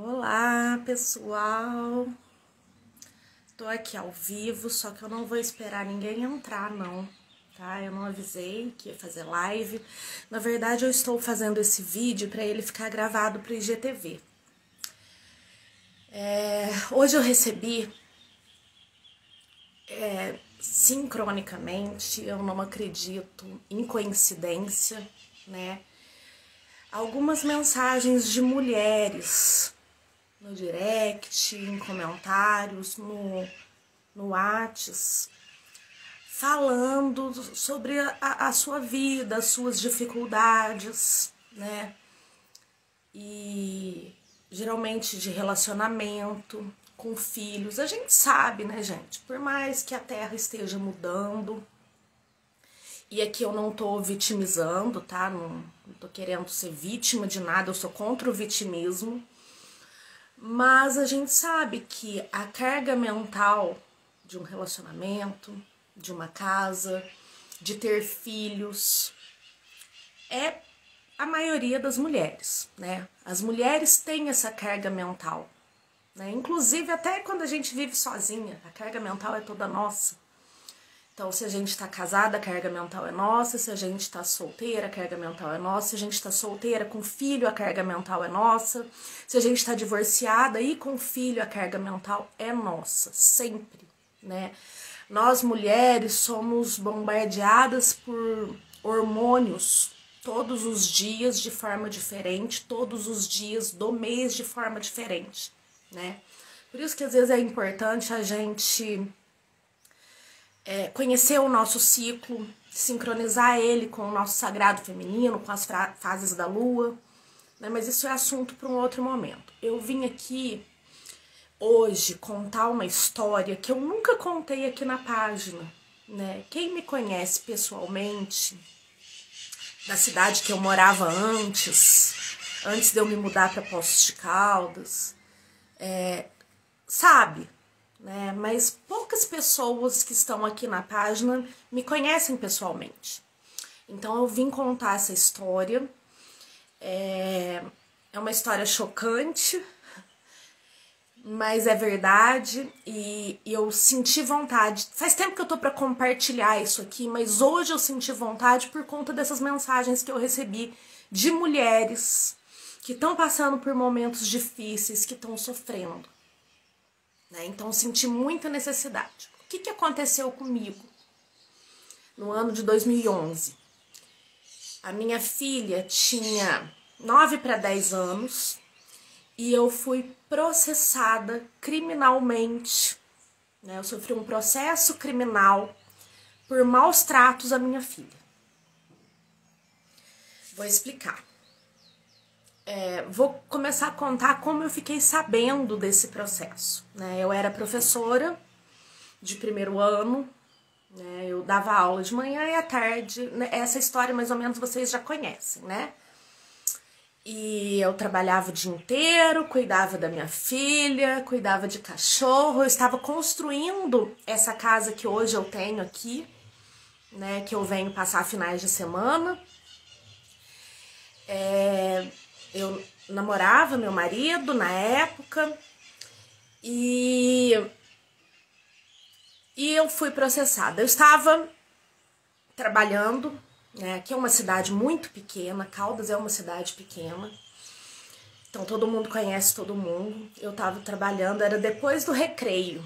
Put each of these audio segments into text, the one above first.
Olá, pessoal. Tô aqui ao vivo, só que eu não vou esperar ninguém entrar, não, tá? Eu não avisei que ia fazer live. Na verdade, eu estou fazendo esse vídeo para ele ficar gravado pro IGTV. Hoje eu recebi, sincronicamente, eu não acredito em coincidência, né? Algumas mensagens de mulheres no direct, em comentários, no Whats, falando sobre a sua vida, as suas dificuldades, né? E geralmente de relacionamento com filhos. A gente sabe, né, gente? Por mais que a Terra esteja mudando, e aqui eu não tô vitimizando, tá? Não tô querendo ser vítima de nada, eu sou contra o vitimismo. Mas a gente sabe que a carga mental de um relacionamento, de uma casa, de ter filhos, é a maioria das mulheres, né? As mulheres têm essa carga mental, né? Inclusive até quando a gente vive sozinha, a carga mental é toda nossa. Então, se a gente tá casada, a carga mental é nossa. Se a gente tá solteira, a carga mental é nossa. Se a gente tá solteira com filho, a carga mental é nossa. Se a gente tá divorciada e com filho, a carga mental é nossa, sempre, né? Nós, mulheres, somos bombardeadas por hormônios todos os dias de forma diferente, todos os dias do mês de forma diferente, né? Por isso que às vezes é importante a gente conhecer o nosso ciclo, sincronizar ele com o nosso sagrado feminino, com as fases da lua, né? Mas isso é assunto para um outro momento. Eu vim aqui hoje contar uma história que eu nunca contei aqui na página, né? Quem me conhece pessoalmente, da cidade que eu morava antes de eu me mudar para Poços de Caldas, sabe, né? Mas poucas pessoas que estão aqui na página me conhecem pessoalmente. Então eu vim contar essa história. É uma história chocante, mas é verdade, e eu senti vontade. Faz tempo que eu tô para compartilhar isso aqui, mas hoje eu senti vontade por conta dessas mensagens que eu recebi de mulheres que estão passando por momentos difíceis, que estão sofrendo, né? Então eu senti muita necessidade. O que aconteceu comigo no ano de 2011? A minha filha tinha 9 para 10 anos e eu fui processada criminalmente, né? Eu sofri um processo criminal por maus tratos à minha filha. Vou explicar. Vou começar a contar como eu fiquei sabendo desse processo, né? Eu era professora de primeiro ano, né? Eu dava aula de manhã e à tarde, né? Essa história mais ou menos vocês já conhecem, né? E eu trabalhava o dia inteiro, cuidava da minha filha, cuidava de cachorro. Eu estava construindo essa casa que hoje eu tenho aqui, né? Que eu venho passar finais de semana. Eu namorava meu marido na época e eu fui processada. Eu estava trabalhando, né? Aqui é uma cidade muito pequena, Caldas é uma cidade pequena, então todo mundo conhece todo mundo. Eu estava trabalhando, era depois do recreio,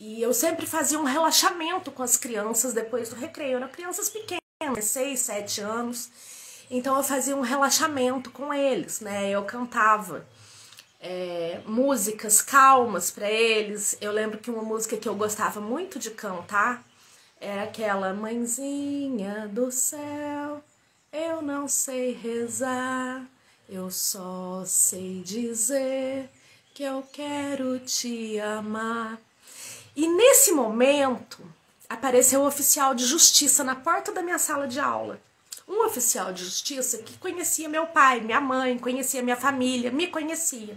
e eu sempre fazia um relaxamento com as crianças depois do recreio. Eram crianças pequenas, 6, 7 anos, então eu fazia um relaxamento com eles, né? Eu cantava músicas calmas para eles. Eu lembro que uma música que eu gostava muito de cantar era aquela: Mãezinha do céu, eu não sei rezar, eu só sei dizer que eu quero te amar. E nesse momento apareceu o oficial de justiça na porta da minha sala de aula. Um oficial de justiça que conhecia meu pai, minha mãe, conhecia minha família, me conhecia.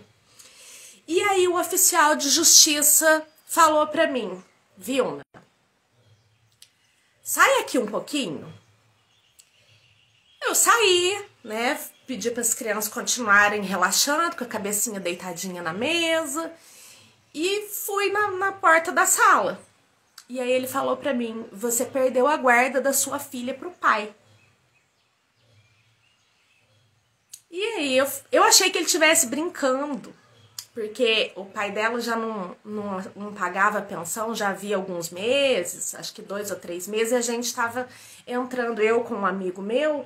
E aí o oficial de justiça falou pra mim: Vilna, sai aqui um pouquinho. Eu saí, né? pedi para as crianças continuarem relaxando, com a cabecinha deitadinha na mesa, e fui na porta da sala. E aí ele falou para mim: você perdeu a guarda da sua filha pro pai. E aí eu achei que ele estivesse brincando, porque o pai dela já não pagava a pensão já havia alguns meses, acho que 2 ou 3 meses, e a gente estava entrando, eu com um amigo meu,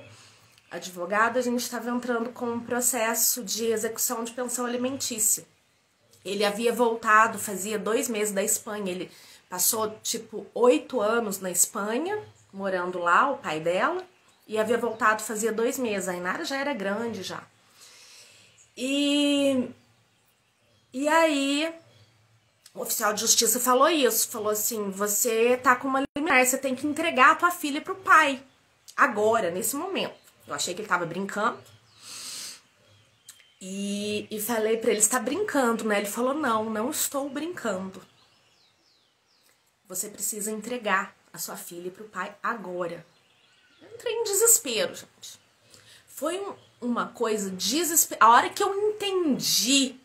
advogado, a gente estava entrando com um processo de execução de pensão alimentícia. Ele havia voltado, fazia 2 meses da Espanha, ele passou tipo 8 anos na Espanha, morando lá, o pai dela, e havia voltado fazia 2 meses, a Inara já era grande já. E aí, o oficial de justiça falou isso, falou assim: você tá com uma liminar, você tem que entregar a tua filha pro pai, agora, nesse momento. Eu achei que ele tava brincando, e falei pra ele: você tá brincando, né? Ele falou: não estou brincando. Você precisa entregar a sua filha pro pai agora. Eu entrei em desespero, gente. Foi uma coisa desesperada. A hora que eu entendi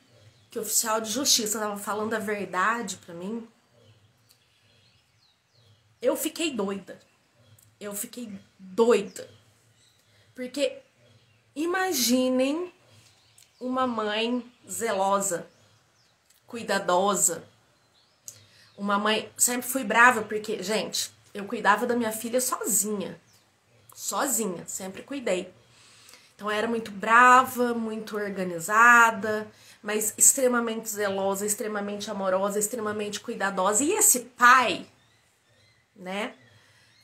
que o oficial de justiça estava falando a verdade pra mim, eu fiquei doida. Eu fiquei doida. Porque imaginem uma mãe zelosa, cuidadosa. Uma mãe... Sempre fui brava porque, gente, eu cuidava da minha filha sozinha. Sozinha, sempre cuidei. Então eu era muito brava, muito organizada, mas extremamente zelosa, extremamente amorosa, extremamente cuidadosa. E esse pai, né,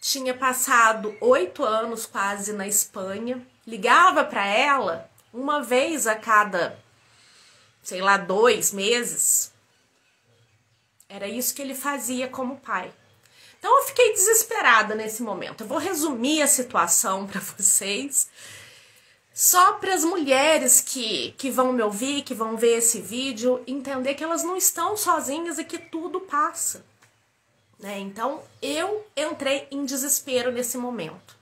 tinha passado 8 anos quase na Espanha, ligava para ela uma vez a cada, sei lá, 2 meses. Era isso que ele fazia como pai. Então eu fiquei desesperada nesse momento. Eu vou resumir a situação para vocês, só para as mulheres que vão me ouvir, que vão ver esse vídeo, entender que elas não estão sozinhas e que tudo passa, né? Então eu entrei em desespero nesse momento.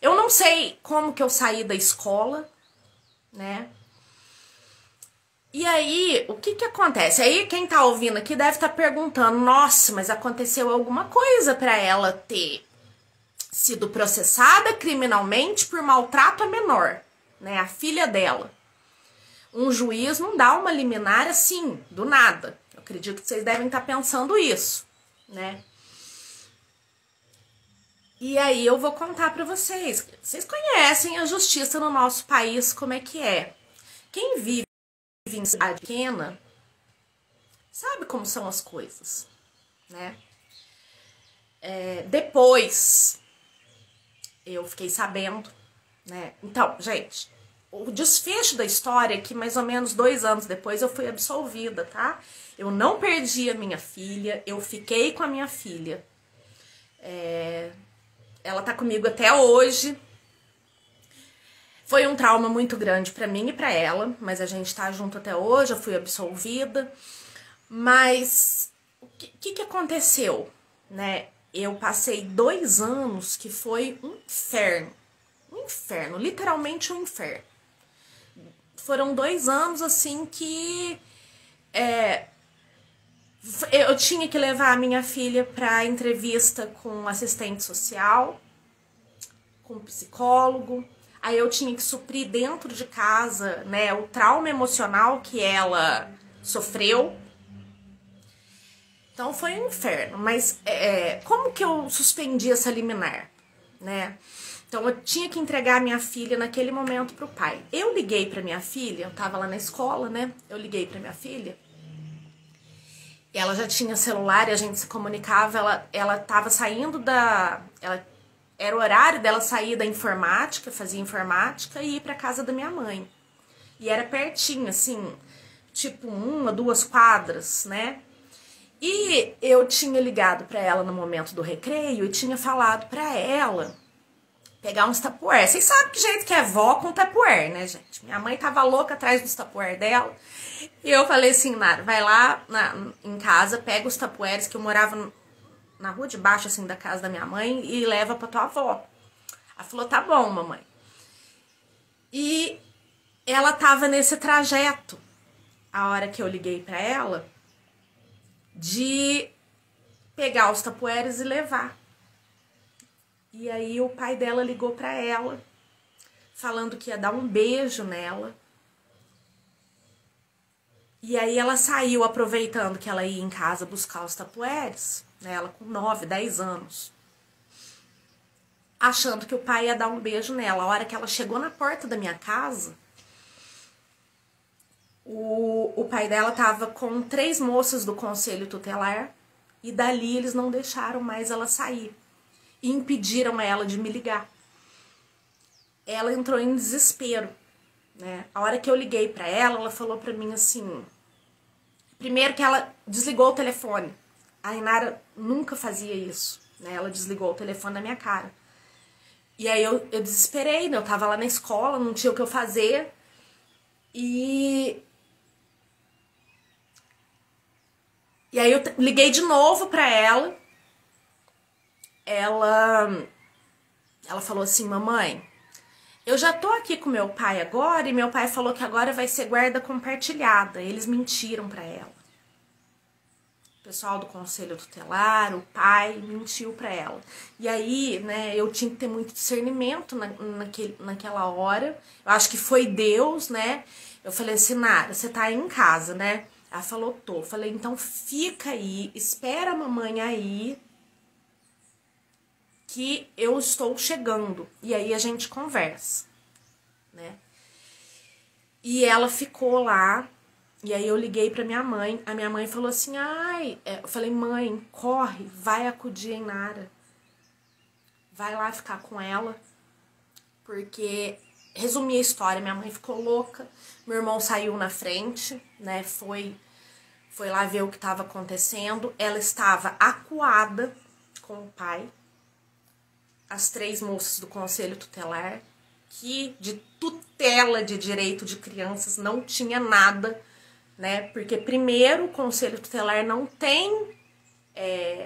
Eu não sei como que eu saí da escola, né? E aí, o que acontece? Aí quem tá ouvindo aqui deve estar perguntando: nossa, mas aconteceu alguma coisa para ela ter sido processada criminalmente por maltrato a menor, né? A filha dela. Um juiz não dá uma liminar assim, do nada. Eu acredito que vocês devem estar pensando isso, né? E aí eu vou contar para vocês. Vocês conhecem a justiça no nosso país, como é que é. Quem vive em cidade pequena sabe como são as coisas, né? Depois eu fiquei sabendo, né? Então, gente, o desfecho da história é que mais ou menos 2 anos depois eu fui absolvida, tá? Eu não perdi a minha filha, eu fiquei com a minha filha. Ela tá comigo até hoje. Foi um trauma muito grande pra mim e pra ela, mas a gente tá junto até hoje, eu fui absolvida. Mas o que aconteceu, né? Eu passei 2 anos que foi um inferno, literalmente um inferno. Foram 2 anos assim que eu tinha que levar a minha filha pra entrevista com assistente social, com psicólogo. Aí eu tinha que suprir dentro de casa, né, o trauma emocional que ela sofreu. Então foi um inferno, mas como que eu suspendi essa liminar, né? Então eu tinha que entregar a minha filha naquele momento pro pai. Eu liguei pra minha filha, eu tava lá na escola, né? Eu liguei pra minha filha. Ela já tinha celular e a gente se comunicava, ela tava saindo era o horário dela sair da informática, fazia informática e ir pra casa da minha mãe. E era pertinho, assim, tipo 1 ou 2 quadras, né? E eu tinha ligado pra ela no momento do recreio e tinha falado pra ela pegar uns Tupperware. Vocês sabem que jeito que é vó com Tupperware, né, gente? Minha mãe tava louca atrás dos Tupperware dela. E eu falei assim: Nara, vai lá em casa, pega os Tupperwares, que eu morava na rua de baixo, assim, da casa da minha mãe, e leva pra tua avó. Ela falou: tá bom, mamãe. E ela tava nesse trajeto, a hora que eu liguei pra ela, de pegar os tapueres e levar. E aí o pai dela ligou pra ela, falando que ia dar um beijo nela. E aí ela saiu aproveitando que ela ia em casa buscar os tapueres, né, ela com 9, 10 anos, achando que o pai ia dar um beijo nela. A hora que ela chegou na porta da minha casa, o pai dela tava com 3 moças do conselho tutelar e dali eles não deixaram mais ela sair e impediram ela de me ligar. Ela entrou em desespero, né? A hora que eu liguei pra ela, ela falou pra mim assim... Primeiro que ela desligou o telefone. A Inara nunca fazia isso, né? Ela desligou o telefone na minha cara. E aí eu desesperei, né? Eu tava lá na escola, não tinha o que eu fazer. E aí eu liguei de novo pra ela. Ela falou assim, mamãe, eu já tô aqui com meu pai agora e meu pai falou que agora vai ser guarda compartilhada. Eles mentiram pra ela. O pessoal do conselho tutelar, o pai, mentiu pra ela. E aí, né, eu tinha que ter muito discernimento naquela hora. Eu acho que foi Deus, né? Eu falei assim, Nara, você tá aí em casa, né? Ela falou, tô. Eu falei, então fica aí, espera a mamãe aí, que eu estou chegando. E aí a gente conversa, né? E ela ficou lá. E aí eu liguei pra minha mãe. A minha mãe falou assim, eu falei, mãe, corre, vai acudir a Inara. Vai lá ficar com ela. Porque, resumi a história, minha mãe ficou louca. Meu irmão saiu na frente, né? Foi lá ver o que estava acontecendo. Ela estava acuada com o pai. As 3 moças do conselho tutelar, que de tutela de direito de crianças não tinha nada, né? Porque primeiro o conselho tutelar não tem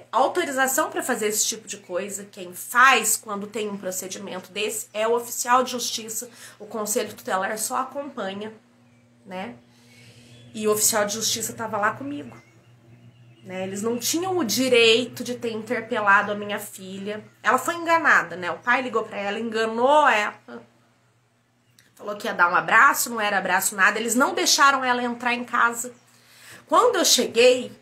autorização para fazer esse tipo de coisa. Quem faz quando tem um procedimento desse é o oficial de justiça. O conselho tutelar só acompanha, né? E o oficial de justiça estava lá comigo. Né, eles não tinham o direito de ter interpelado a minha filha. Ela foi enganada, né? O pai ligou pra ela, enganou ela. Falou que ia dar um abraço, não era abraço nada. Eles não deixaram ela entrar em casa. Quando eu cheguei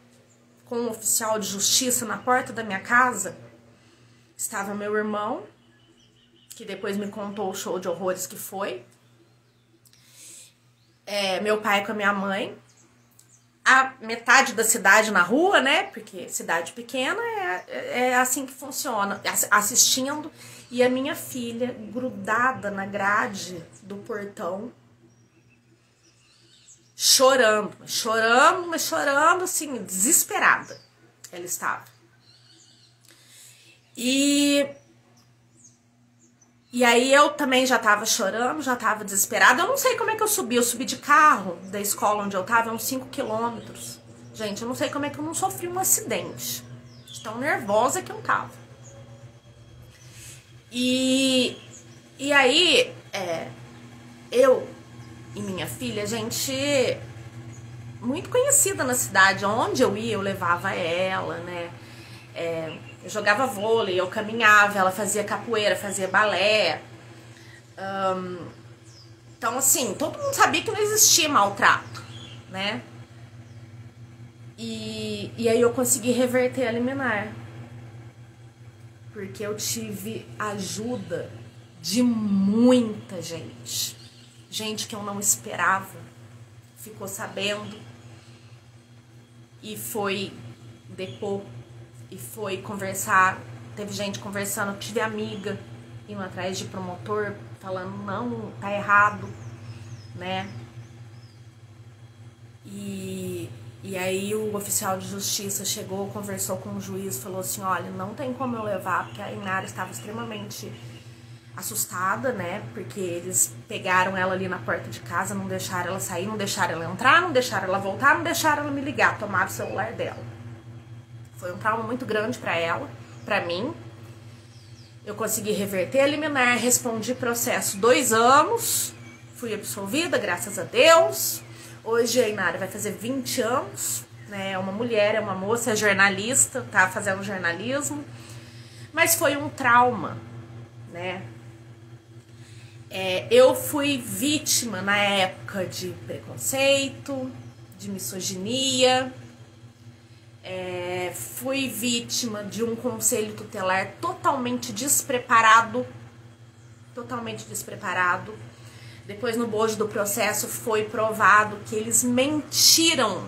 com um oficial de justiça na porta da minha casa, estava meu irmão, que depois me contou o show de horrores que foi. Meu pai com a minha mãe. A metade da cidade na rua, né? Porque cidade pequena é assim que funciona. Assistindo. E a minha filha grudada na grade do portão. Chorando, assim, desesperada. Ela estava. E aí eu também já tava chorando, já tava desesperada. Eu não sei como é que eu subi de carro da escola onde eu tava, uns 5 quilômetros. Gente, eu não sei como é que eu não sofri um acidente. De tão nervosa que eu tava. E aí, eu e minha filha, gente muito conhecida na cidade. Onde eu ia, eu levava ela, né? Eu jogava vôlei, eu caminhava, ela fazia capoeira, fazia balé. Então, assim, todo mundo sabia que não existia maltrato, né? E aí eu consegui reverter a liminar. Porque eu tive ajuda de muita gente. Gente que eu não esperava. Ficou sabendo. E foi depor. E foi conversar, teve gente conversando, tive amiga indo atrás de promotor, falando, não, tá errado, né? E aí o oficial de justiça chegou, conversou com o juiz, falou assim, olha, não tem como eu levar, porque a Inara estava extremamente assustada, né? Porque eles pegaram ela ali na porta de casa, não deixaram ela sair, não deixaram ela entrar, não deixaram ela voltar, não deixaram ela me ligar, tomaram o celular dela. Foi um trauma muito grande pra ela, pra mim. Eu consegui reverter a liminar, respondi processo 2 anos, fui absolvida, graças a Deus. Hoje a Inara vai fazer 20 anos, né? É uma mulher, é uma moça, é jornalista, tá fazendo jornalismo. Mas foi um trauma, né? Eu fui vítima na época de preconceito, de misoginia. Fui vítima de um conselho tutelar totalmente despreparado. Depois, no bojo do processo, foi provado que eles mentiram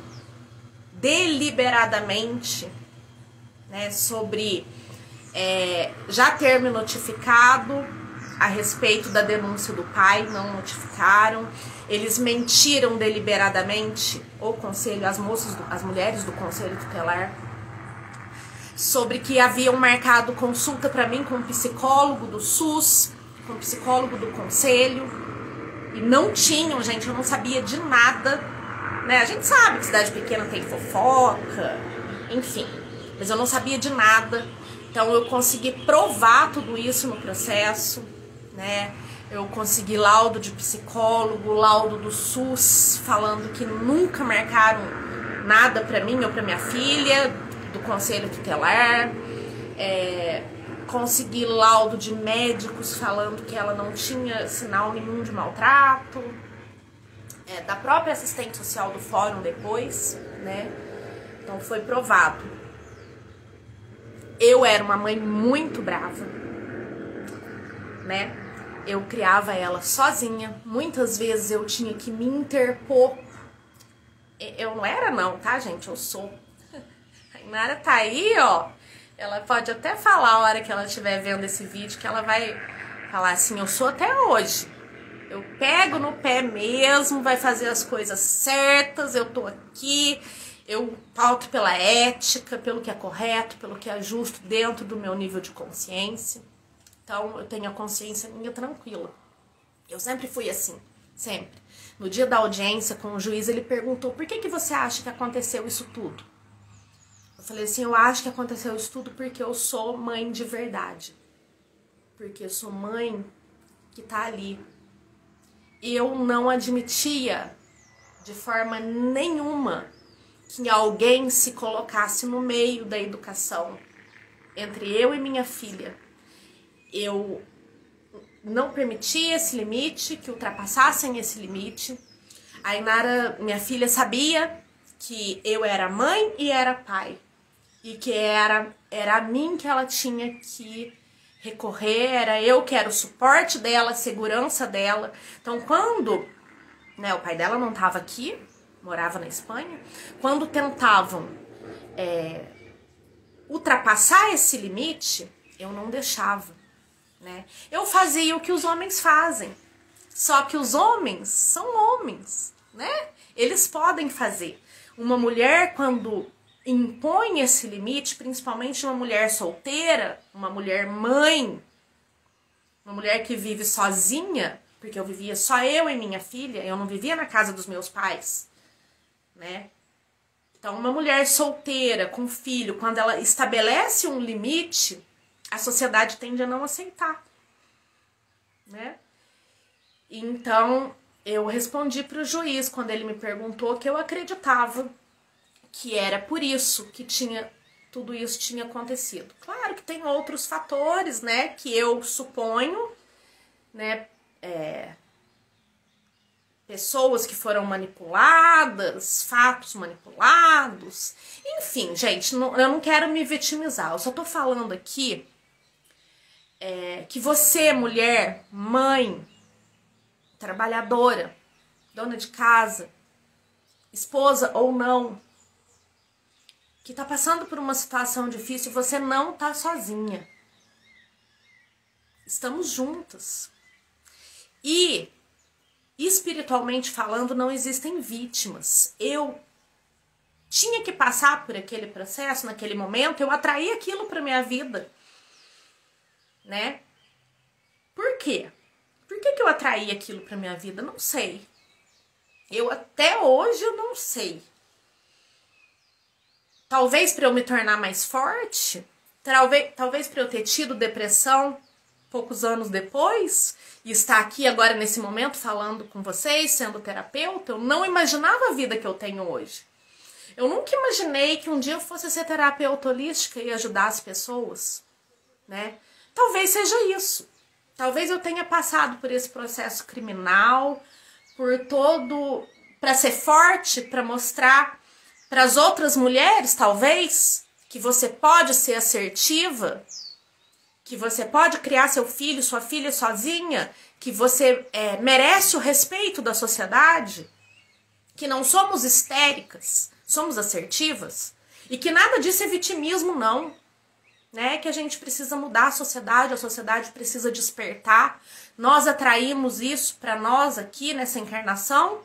deliberadamente, né, sobre já ter me notificado a respeito da denúncia do pai, não notificaram. Eles mentiram deliberadamente, o conselho, as mulheres do conselho tutelar, sobre que haviam marcado consulta para mim com um psicólogo do SUS, com um psicólogo do conselho, e não tinham, gente, eu não sabia de nada, né? A gente sabe que cidade pequena tem fofoca, enfim, mas eu não sabia de nada. Então eu consegui provar tudo isso no processo, né? Eu consegui laudo de psicólogo, laudo do SUS, falando que nunca marcaram nada pra mim ou pra minha filha, do conselho tutelar. Consegui laudo de médicos falando que ela não tinha sinal nenhum de maltrato. Da própria assistente social do fórum depois, né? Então foi provado. Eu era uma mãe muito brava, né? Eu criava ela sozinha. Muitas vezes eu tinha que me interpor. Eu não era não, tá, gente? Eu sou. A Inara tá aí, ó. Ela pode até falar a hora que ela estiver vendo esse vídeo, que ela vai falar assim, eu sou até hoje. Eu pego no pé mesmo, vai fazer as coisas certas, eu tô aqui, eu pauto pela ética, pelo que é correto, pelo que é justo dentro do meu nível de consciência. Então, eu tenho a consciência minha tranquila. Eu sempre fui assim, sempre. No dia da audiência com o juiz, ele perguntou, por que você acha que aconteceu isso tudo? Eu falei assim, eu acho que aconteceu isso tudo porque eu sou mãe de verdade. Porque eu sou mãe que tá ali. Eu não admitia de forma nenhuma que alguém se colocasse no meio da educação entre eu e minha filha. Eu não permitia esse limite, que ultrapassassem esse limite. A Inara, minha filha, sabia que eu era mãe e era pai. E que era a mim que ela tinha que recorrer, era eu que era o suporte dela, a segurança dela. Então, quando, né, o pai dela não estava aqui, morava na Espanha, quando tentavam ultrapassar esse limite, eu não deixava, né? Eu fazia o que os homens fazem, só que os homens são homens, né? Eles podem fazer. Uma mulher, quando impõe esse limite, principalmente uma mulher solteira, uma mulher mãe, uma mulher que vive sozinha, porque eu vivia só eu e minha filha, eu não vivia na casa dos meus pais, né? Então, uma mulher solteira, com filho, quando ela estabelece um limite, a sociedade tende a não aceitar, né? Então, eu respondi para o juiz, quando ele me perguntou, que eu acreditava que era por isso que tudo isso tinha acontecido. Claro que tem outros fatores, né, que eu suponho, né, pessoas que foram manipuladas, fatos manipulados, enfim, gente, eu não quero me vitimizar, eu só tô falando aqui que você, mulher, mãe, trabalhadora, dona de casa, esposa ou não, que tá passando por uma situação difícil, você não tá sozinha. Estamos juntas. E, espiritualmente falando, não existem vítimas. Eu tinha que passar por aquele processo, naquele momento, eu atraí aquilo pra minha vida, né? Por quê? Por que eu atraí aquilo pra minha vida? Não sei. Até hoje eu não sei. Talvez para eu me tornar mais forte, talvez para eu ter tido depressão, poucos anos depois, e estar aqui agora nesse momento falando com vocês, sendo terapeuta, eu não imaginava a vida que eu tenho hoje. Eu nunca imaginei que um dia eu fosse ser terapeuta holística e ajudar as pessoas, né? Talvez seja isso. Talvez eu tenha passado por esse processo criminal, para ser forte, para mostrar para as outras mulheres, talvez, que você pode ser assertiva, que você pode criar seu filho, sua filha sozinha, que você merece o respeito da sociedade, que não somos histéricas, somos assertivas, e que nada disso é vitimismo, não. Né? Que a gente precisa mudar a sociedade precisa despertar. Nós atraímos isso para nós aqui nessa encarnação,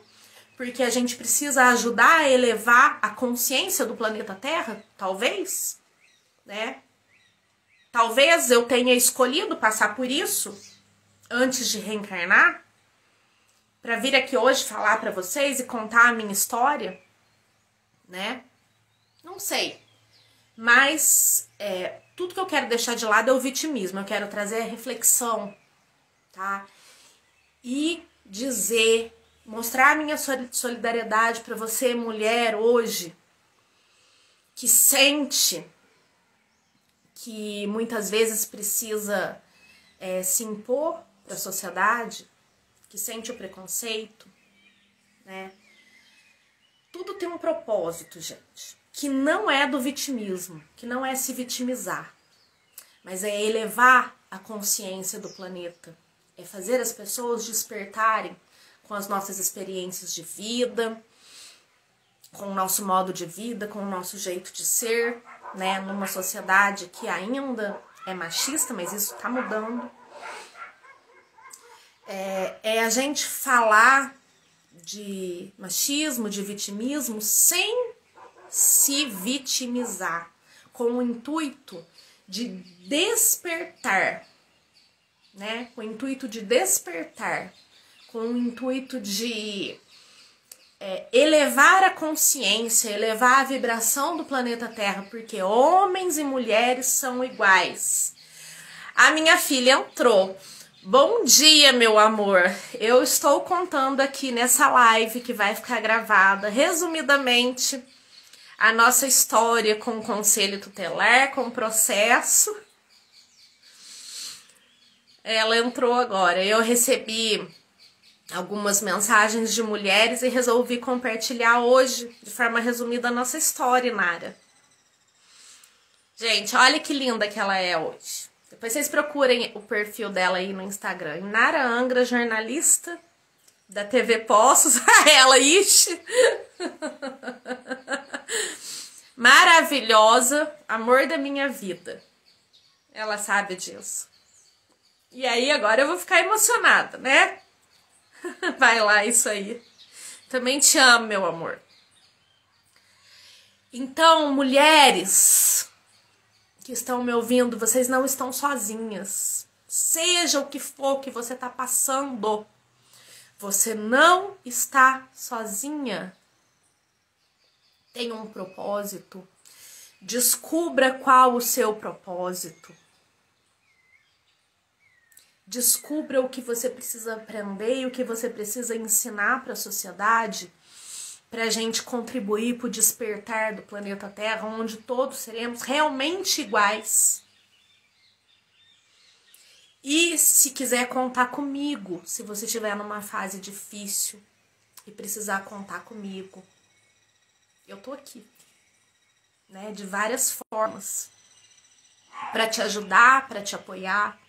porque a gente precisa ajudar a elevar a consciência do planeta Terra, talvez, né? Talvez eu tenha escolhido passar por isso antes de reencarnar, para vir aqui hoje falar para vocês e contar a minha história, né? Não sei. Mas tudo que eu quero deixar de lado é o vitimismo. Eu quero trazer a reflexão, tá? E dizer, mostrar a minha solidariedade para você, mulher, hoje, que sente que muitas vezes precisa se impor para a sociedade, que sente o preconceito, né? Tudo tem um propósito, gente, que não é do vitimismo, que não é se vitimizar, mas é elevar a consciência do planeta, é fazer as pessoas despertarem com as nossas experiências de vida, com o nosso modo de vida, com o nosso jeito de ser, né, numa sociedade que ainda é machista, mas isso tá mudando. É a gente falar de machismo, de vitimismo, sem se vitimizar, com o intuito de despertar, né? Com o intuito de despertar, com o intuito de elevar a consciência, elevar a vibração do planeta Terra, porque homens e mulheres são iguais. A minha filha entrou. Bom dia, meu amor. Eu estou contando aqui nessa live que vai ficar gravada, resumidamente, a nossa história com o conselho tutelar, com o processo. Ela entrou agora. Eu recebi algumas mensagens de mulheres e resolvi compartilhar hoje, de forma resumida, a nossa história, Nara. Gente, olha que linda que ela é hoje. Depois vocês procurem o perfil dela aí no Instagram. Nara Angra, jornalista da TV Poços. Ela, ixi. Maravilhosa, amor da minha vida. Ela sabe disso. E aí agora eu vou ficar emocionada, né? Vai lá, isso aí. Também te amo, meu amor. Então, mulheres que estão me ouvindo, vocês não estão sozinhas. Seja o que for que você está passando, você não está sozinha. Tem um propósito. Descubra qual o seu propósito. Descubra o que você precisa aprender e o que você precisa ensinar para a sociedade, para a gente contribuir para o despertar do planeta Terra, onde todos seremos realmente iguais. E se quiser contar comigo, se você estiver numa fase difícil e precisar contar comigo, eu tô aqui, né, de várias formas, para te ajudar, para te apoiar,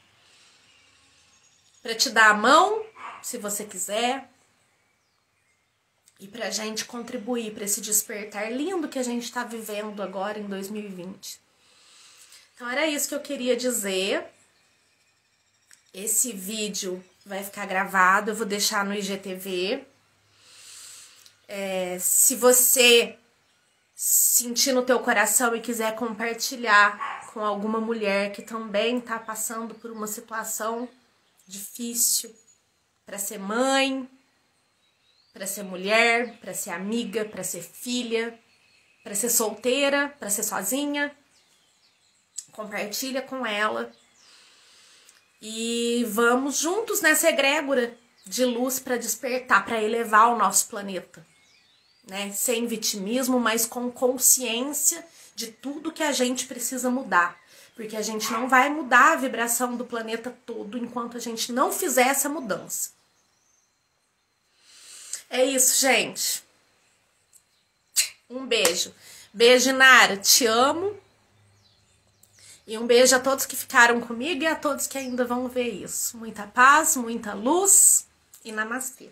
para te dar a mão, se você quiser, e pra gente contribuir para esse despertar lindo que a gente está vivendo agora em 2020. Então era isso que eu queria dizer. Esse vídeo vai ficar gravado, eu vou deixar no IGTV. Se você sentir no teu coração e quiser compartilhar com alguma mulher que também está passando por uma situação difícil, para ser mãe, para ser mulher, para ser amiga, para ser filha, para ser solteira, para ser sozinha, compartilha com ela. E vamos juntos nessa egrégora de luz para despertar, para elevar o nosso planeta, né? Sem vitimismo, mas com consciência de tudo que a gente precisa mudar. Porque a gente não vai mudar a vibração do planeta todo enquanto a gente não fizer essa mudança. É isso, gente. Um beijo. Beijo, Nara. Te amo. E um beijo a todos que ficaram comigo e a todos que ainda vão ver isso. Muita paz, muita luz e namastê.